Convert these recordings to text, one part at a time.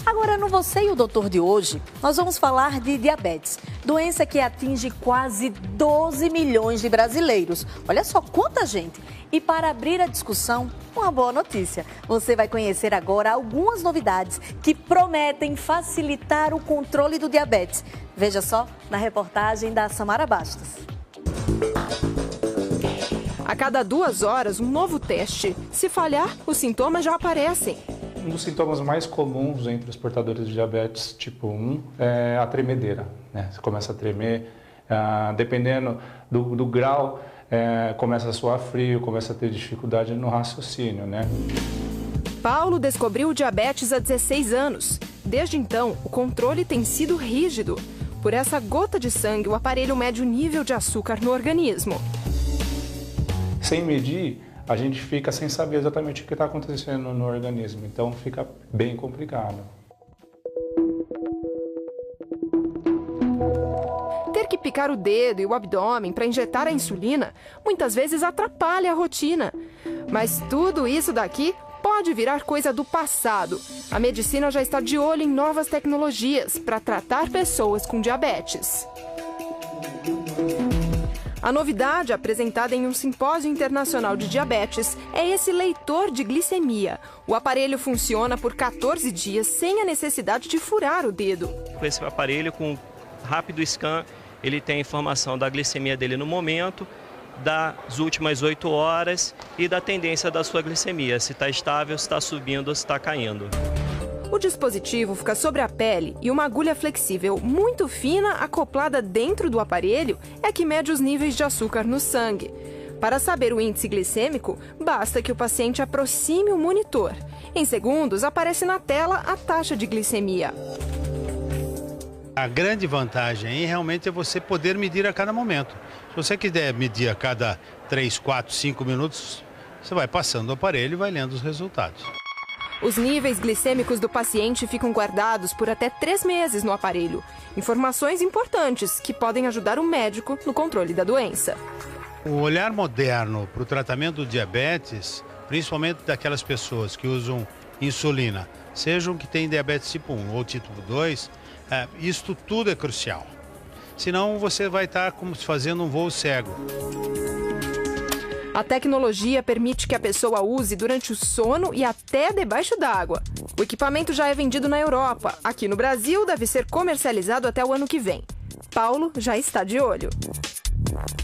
Agora, no Você e o Doutor de hoje, nós vamos falar de diabetes, doença que atinge quase 12 milhões de brasileiros. Olha só quanta gente! E para abrir a discussão, uma boa notícia. Você vai conhecer agora algumas novidades que prometem facilitar o controle do diabetes. Veja só na reportagem da Samara Bastos. A cada 2 horas, um novo teste. Se falhar, os sintomas já aparecem. Um dos sintomas mais comuns entre os portadores de diabetes tipo 1 é a tremedeira, né? Você começa a tremer, dependendo do grau, começa a suar frio, começa a ter dificuldade no raciocínio, né? Paulo descobriu o diabetes há 16 anos. Desde então, o controle tem sido rígido. Por essa gota de sangue, o aparelho mede o nível de açúcar no organismo. Sem medir, a gente fica sem saber exatamente o que está acontecendo no organismo, então fica bem complicado. Ter que picar o dedo e o abdômen para injetar a insulina muitas vezes atrapalha a rotina. Mas tudo isso daqui pode virar coisa do passado. A medicina já está de olho em novas tecnologias para tratar pessoas com diabetes. A novidade apresentada em um simpósio internacional de diabetes é esse leitor de glicemia. O aparelho funciona por 14 dias sem a necessidade de furar o dedo. Com esse aparelho, com rápido scan, ele tem a informação da glicemia dele no momento, das últimas 8 horas e da tendência da sua glicemia, se está estável, se está subindo ou se está caindo. O dispositivo fica sobre a pele e uma agulha flexível muito fina acoplada dentro do aparelho é que mede os níveis de açúcar no sangue. Para saber o índice glicêmico, basta que o paciente aproxime o monitor. Em segundos, aparece na tela a taxa de glicemia. A grande vantagem aí realmente é você poder medir a cada momento. Se você quiser medir a cada 3, 4, 5 minutos, você vai passando o aparelho e vai lendo os resultados. Os níveis glicêmicos do paciente ficam guardados por até 3 meses no aparelho. Informações importantes que podem ajudar o médico no controle da doença. O olhar moderno para o tratamento do diabetes, principalmente daquelas pessoas que usam insulina, sejam que têm diabetes tipo 1 ou tipo 2, isto tudo é crucial. Senão você vai estar como se fazendo um voo cego. A tecnologia permite que a pessoa use durante o sono e até debaixo d'água. O equipamento já é vendido na Europa. Aqui no Brasil, deve ser comercializado até o ano que vem. Paulo já está de olho.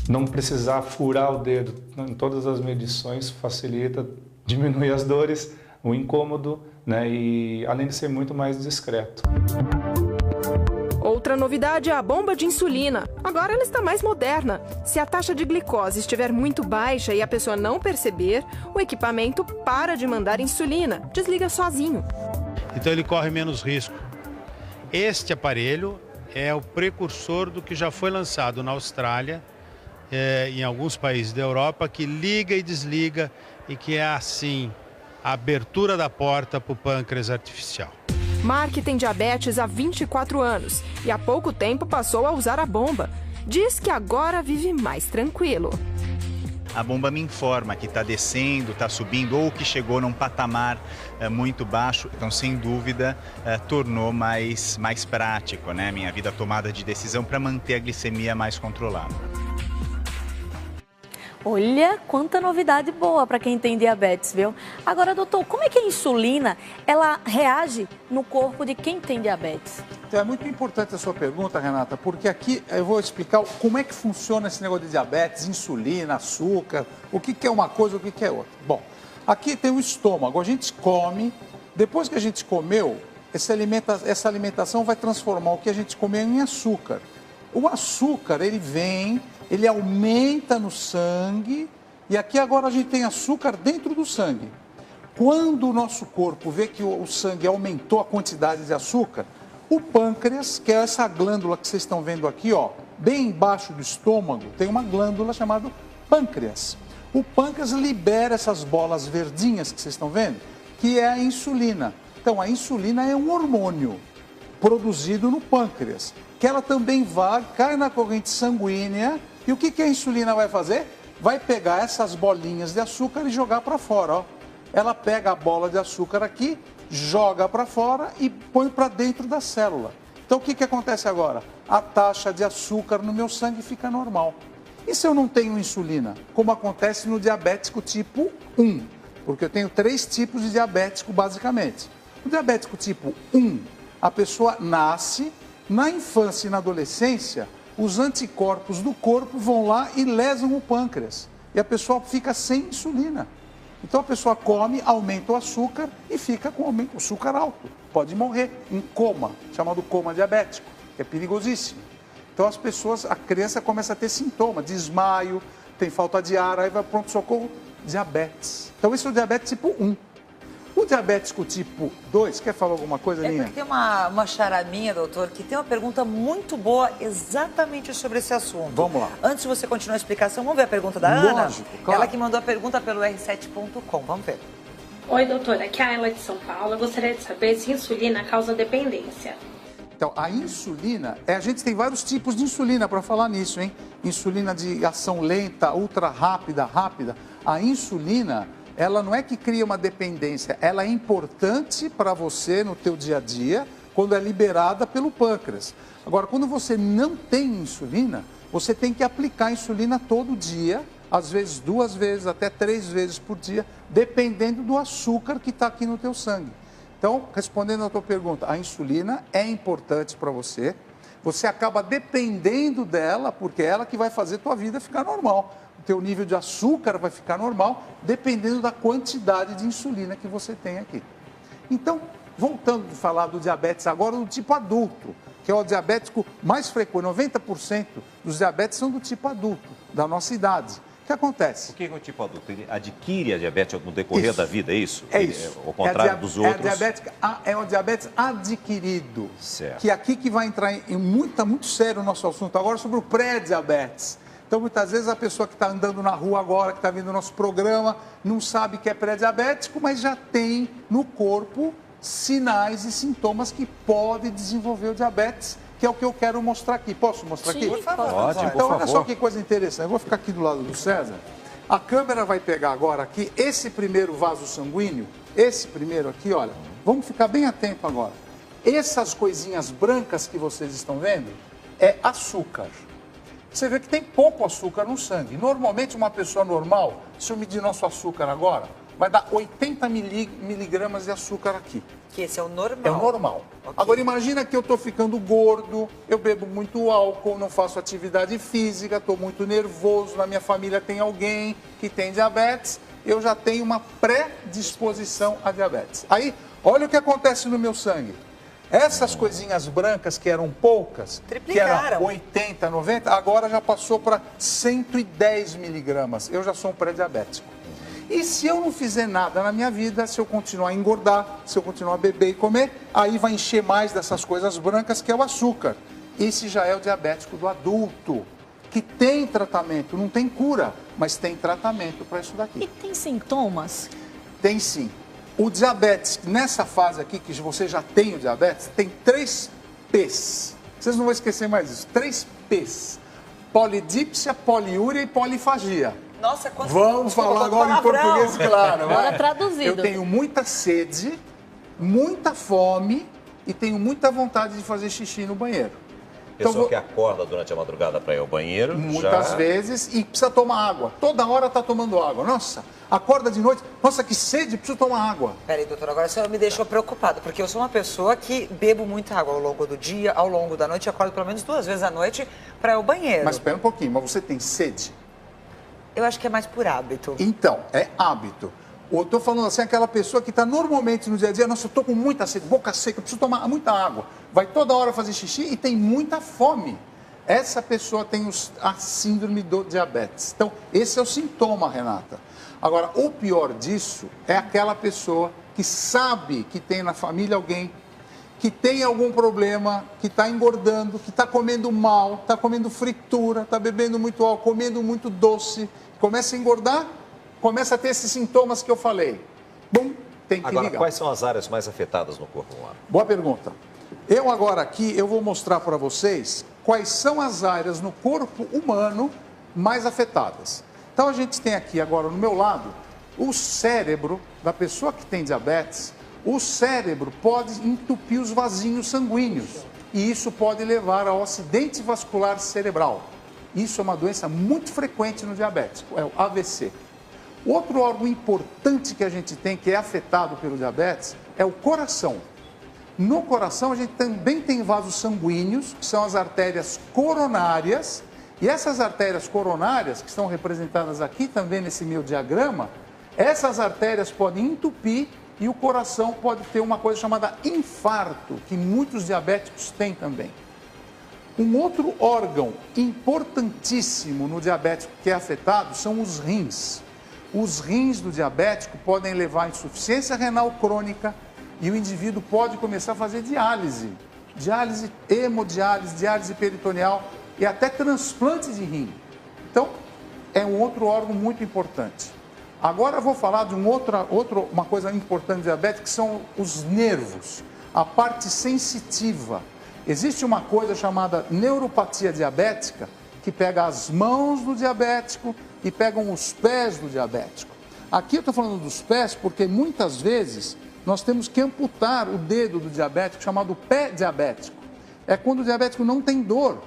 Não precisar furar o dedo em todas as medições facilita, diminui as dores, o incômodo, né? E além de ser muito mais discreto. Outra novidade é a bomba de insulina. Agora ela está mais moderna. Se a taxa de glicose estiver muito baixa e a pessoa não perceber, o equipamento para de mandar insulina, desliga sozinho. Então ele corre menos risco. Este aparelho é o precursor do que já foi lançado na Austrália, em alguns países da Europa, que liga e desliga e que é assim a abertura da porta para o pâncreas artificial. Mark tem diabetes há 24 anos e há pouco tempo passou a usar a bomba. Diz que agora vive mais tranquilo. A bomba me informa que está descendo, está subindo ou que chegou num patamar muito baixo. Então, sem dúvida, tornou mais prático, né, minha vida tomada de decisão para manter a glicemia mais controlada. Olha quanta novidade boa para quem tem diabetes, viu? Agora, doutor, como é que a insulina, ela reage no corpo de quem tem diabetes? Então, é muito importante a sua pergunta, Renata, porque aqui eu vou explicar como é que funciona esse negócio de diabetes, insulina, açúcar, o que é uma coisa, o que é outra. Bom, aqui tem o estômago, a gente come, depois que a gente comeu, essa alimentação vai transformar o que a gente comeu em açúcar. O açúcar, ele aumenta no sangue e aqui agora a gente tem açúcar dentro do sangue. Quando o nosso corpo vê que o sangue aumentou a quantidade de açúcar, o pâncreas, que é essa glândula que vocês estão vendo aqui, ó, bem embaixo do estômago, tem uma glândula chamada pâncreas. O pâncreas libera essas bolas verdinhas que vocês estão vendo, que é a insulina. Então, a insulina é um hormônio produzido no pâncreas, que ela também cai na corrente sanguínea. E o que a insulina vai fazer? Vai pegar essas bolinhas de açúcar e jogar para fora, ó. Ela pega a bola de açúcar aqui joga para fora e põe para dentro da célula. Então, o que acontece agora? A taxa de açúcar no meu sangue fica normal. E se eu não tenho insulina? Como acontece no diabético tipo 1, porque eu tenho 3 tipos de diabético, basicamente. No diabético tipo 1, a pessoa nasce, na infância e na adolescência, os anticorpos do corpo vão lá e lesam o pâncreas. E a pessoa fica sem insulina. Então a pessoa come, aumenta o açúcar e fica com o açúcar alto. Pode morrer em coma, chamado coma diabético, que é perigosíssimo. Então as pessoas, a criança começa a ter sintoma, desmaio, tem falta de ar, aí vai pronto-socorro, diabetes. Então esse é o diabetes tipo 1. O diabético tipo 2, quer falar alguma coisa, Linha? Tem uma charaminha, doutor, que tem uma pergunta muito boa exatamente sobre esse assunto. Vamos lá. Antes de você continuar a explicação, vamos ver a pergunta da Ana? Lógico, claro. Ela que mandou a pergunta pelo r7.com. Vamos ver. Oi, doutora. Aqui é a Ayla de São Paulo. Eu gostaria de saber se insulina causa dependência. Então, a insulina, a gente tem vários tipos de insulina para falar nisso, hein? Insulina de ação lenta, ultra rápida, rápida. A insulina, ela não é que cria uma dependência, ela é importante para você no teu dia a dia, quando é liberada pelo pâncreas. Agora, quando você não tem insulina, você tem que aplicar insulina todo dia, às vezes 2 vezes, até 3 vezes por dia, dependendo do açúcar que está aqui no teu sangue. Então, respondendo à tua pergunta, a insulina é importante para você. Você acaba dependendo dela, porque é ela que vai fazer a tua vida ficar normal. O teu nível de açúcar vai ficar normal, dependendo da quantidade de insulina que você tem aqui. Então, voltando a falar do diabetes agora, do tipo adulto, que é o diabético mais frequente. 90% dos diabetes são do tipo adulto, da nossa idade. O que acontece? O que é o tipo adulto? Ele adquire a diabetes no decorrer da vida, é isso? É isso. Ao contrário dos outros? É o diabetes adquirido. Certo. Que aqui que vai entrar em muito sério o nosso assunto agora sobre o pré-diabetes. Então, muitas vezes a pessoa que está andando na rua agora, que está vendo o nosso programa, não sabe que é pré-diabético, mas já tem no corpo sinais e sintomas que pode desenvolver o diabetes, que é o que eu quero mostrar aqui. Posso mostrar aqui? Por favor. Ótimo, Então, por olha favor. só que coisa interessante. Eu vou ficar aqui do lado do César. A câmera vai pegar agora aqui esse primeiro vaso sanguíneo, esse primeiro aqui, olha. Vamos ficar bem atento agora. Essas coisinhas brancas que vocês estão vendo é açúcar. Você vê que tem pouco açúcar no sangue. Normalmente, uma pessoa normal, se eu medir nosso açúcar agora, vai dar 80 miligramas de açúcar aqui. Que esse é o normal. É o normal. Okay. Agora, imagina que eu estou ficando gordo, eu bebo muito álcool, não faço atividade física, estou muito nervoso, na minha família tem alguém que tem diabetes, eu já tenho uma predisposição a diabetes. Aí, olha o que acontece no meu sangue. Essas coisinhas brancas que eram poucas, triplicaram. Que eram 80, 90, agora já passou para 110 miligramas. Eu já sou um pré-diabético. E se eu não fizer nada na minha vida, se eu continuar a engordar, se eu continuar a beber e comer, aí vai encher mais dessas coisas brancas que é o açúcar. Esse já é o diabético do adulto, que tem tratamento, não tem cura, mas tem tratamento para isso daqui. E tem sintomas? Tem sim. O diabetes, nessa fase aqui, que você já tem o diabetes, tem 3 P's. Vocês não vão esquecer mais isso. 3 P's. Polidípsia, poliúria e polifagia. Nossa, quanto Vamos falar agora em português, claro. Agora traduzido. Eu tenho muita sede, muita fome e tenho muita vontade de fazer xixi no banheiro. Pessoa que acorda durante a madrugada para ir ao banheiro. Muitas vezes e precisa tomar água. Toda hora está tomando água. Nossa, acorda de noite. Nossa, que sede, preciso tomar água. Peraí, doutor, agora a senhora me deixou preocupada, porque eu sou uma pessoa que bebo muita água ao longo do dia, ao longo da noite, acordo pelo menos 2 vezes à noite para ir ao banheiro. Mas espera um pouquinho, mas você tem sede? Eu acho que é mais por hábito. Então, é hábito. Eu estou falando assim, aquela pessoa que está normalmente no dia a dia, nossa, eu estou com muita sede, boca seca, preciso tomar muita água. Vai toda hora fazer xixi e tem muita fome. Essa pessoa tem a síndrome do diabetes. Então, esse é o sintoma, Renata. Agora, o pior disso é aquela pessoa que sabe que tem na família alguém que tem algum problema, que está engordando, que está comendo mal, está comendo fritura, está bebendo muito álcool, comendo muito doce, começa a engordar, começa a ter esses sintomas que eu falei. Bom, tem que Agora, ligar. quais são as áreas mais afetadas no corpo humano? Boa pergunta. Eu agora aqui, eu vou mostrar para vocês quais são as áreas no corpo humano mais afetadas. Então, a gente tem aqui agora no meu lado o cérebro da pessoa que tem diabetes. o cérebro pode entupir os vasinhos sanguíneos e isso pode levar ao acidente vascular cerebral. Isso é uma doença muito frequente no diabético, é o AVC. Outro órgão importante que a gente tem, que é afetado pelo diabetes, é o coração. No coração, a gente também tem vasos sanguíneos, que são as artérias coronárias, e essas artérias coronárias, que estão representadas aqui também nesse meu diagrama, essas artérias podem entupir e o coração pode ter uma coisa chamada infarto, que muitos diabéticos têm também. Um outro órgão importantíssimo no diabético que é afetado são os rins. Os rins do diabético podem levar a insuficiência renal crônica e o indivíduo pode começar a fazer diálise, diálise hemodiálise, diálise peritoneal e até transplante de rim. Então, é um outro órgão muito importante. Agora eu vou falar de uma coisa importante do diabetes, que são os nervos, a parte sensitiva. Existe uma coisa chamada neuropatia diabética, que pega as mãos do diabético e pegam os pés do diabético. Aqui eu estou falando dos pés porque muitas vezes nós temos que amputar o dedo do diabético, chamado pé diabético. É quando o diabético não tem dor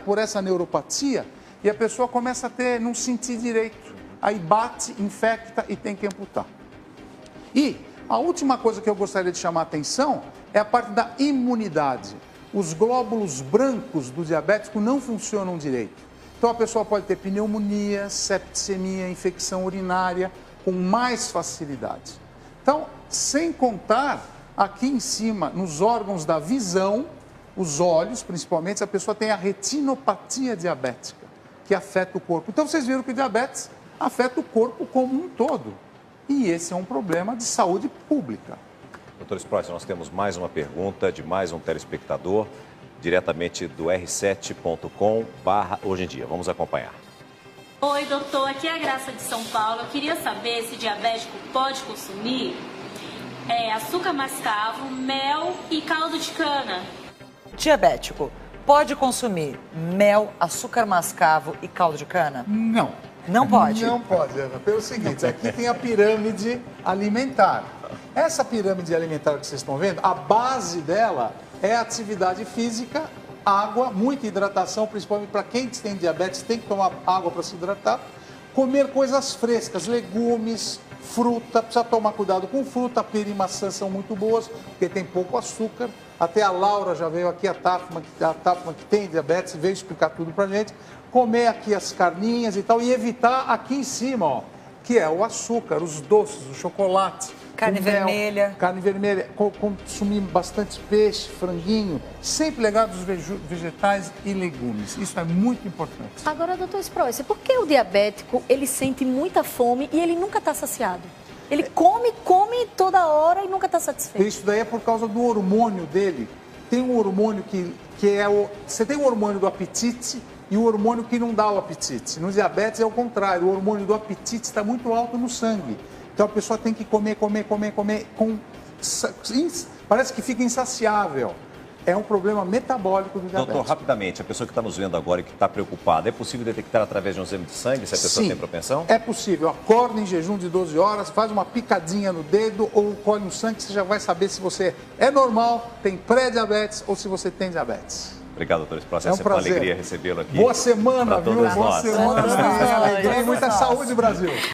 por essa neuropatia e a pessoa começa a não sentir direito. Aí bate, infecta e tem que amputar. E a última coisa que eu gostaria de chamar a atenção é a parte da imunidade. Os glóbulos brancos do diabético não funcionam direito. Então a pessoa pode ter pneumonia, septicemia, infecção urinária com mais facilidade. Então, sem contar aqui em cima, nos órgãos da visão, os olhos principalmente, a pessoa tem a retinopatia diabética, que afeta o corpo. Então vocês viram que o diabetes afeta o corpo como um todo. E esse é um problema de saúde pública. Doutor Sprois, nós temos mais uma pergunta de mais um telespectador, diretamente do r7.com/hoje em dia. Vamos acompanhar. Oi, doutor. Aqui é a Graça de São Paulo. Eu queria saber se diabético pode consumir açúcar mascavo, mel e caldo de cana. Diabético pode consumir mel, açúcar mascavo e caldo de cana? Não. Não pode? Não pode, Ana. Pelo seguinte, aqui tem a pirâmide alimentar. Essa pirâmide alimentar que vocês estão vendo, a base dela é atividade física, água, muita hidratação, principalmente para quem tem diabetes, tem que tomar água para se hidratar. Comer coisas frescas, legumes, fruta, precisa tomar cuidado com fruta, pera e maçã são muito boas, porque tem pouco açúcar. Até a Laura já veio aqui, a Tafma que tem diabetes, veio explicar tudo pra gente. Comer aqui as carninhas e tal, e evitar aqui em cima, ó, que é o açúcar, os doces, o chocolate. Carne vermelha. Carne vermelha, consumir bastante peixe, franguinho, sempre ligado aos vegetais e legumes. Isso é muito importante. Agora, doutor Sprois, por que o diabético, ele sente muita fome e ele nunca está saciado? Ele come toda hora e nunca está satisfeito. Isso daí é por causa do hormônio dele. Tem um hormônio que é o... Você tem o hormônio do apetite e o hormônio que não dá o apetite. No diabetes é o contrário, o hormônio do apetite está muito alto no sangue. Então a pessoa tem que comer, parece que fica insaciável. É um problema metabólico do diabetes. Doutor, rapidamente, a pessoa que está nos vendo agora e que está preocupada, é possível detectar através de um exame de sangue se a pessoa tem propensão? É possível. Acorda em jejum de 12 horas, faz uma picadinha no dedo ou colhe no sangue, você já vai saber se você é normal, tem pré-diabetes ou se você tem diabetes. Obrigado, doutor Sprois. É um prazer. Uma alegria recebê-lo aqui. Boa semana, viu? Boa semana. Alegria e muita saúde, Brasil.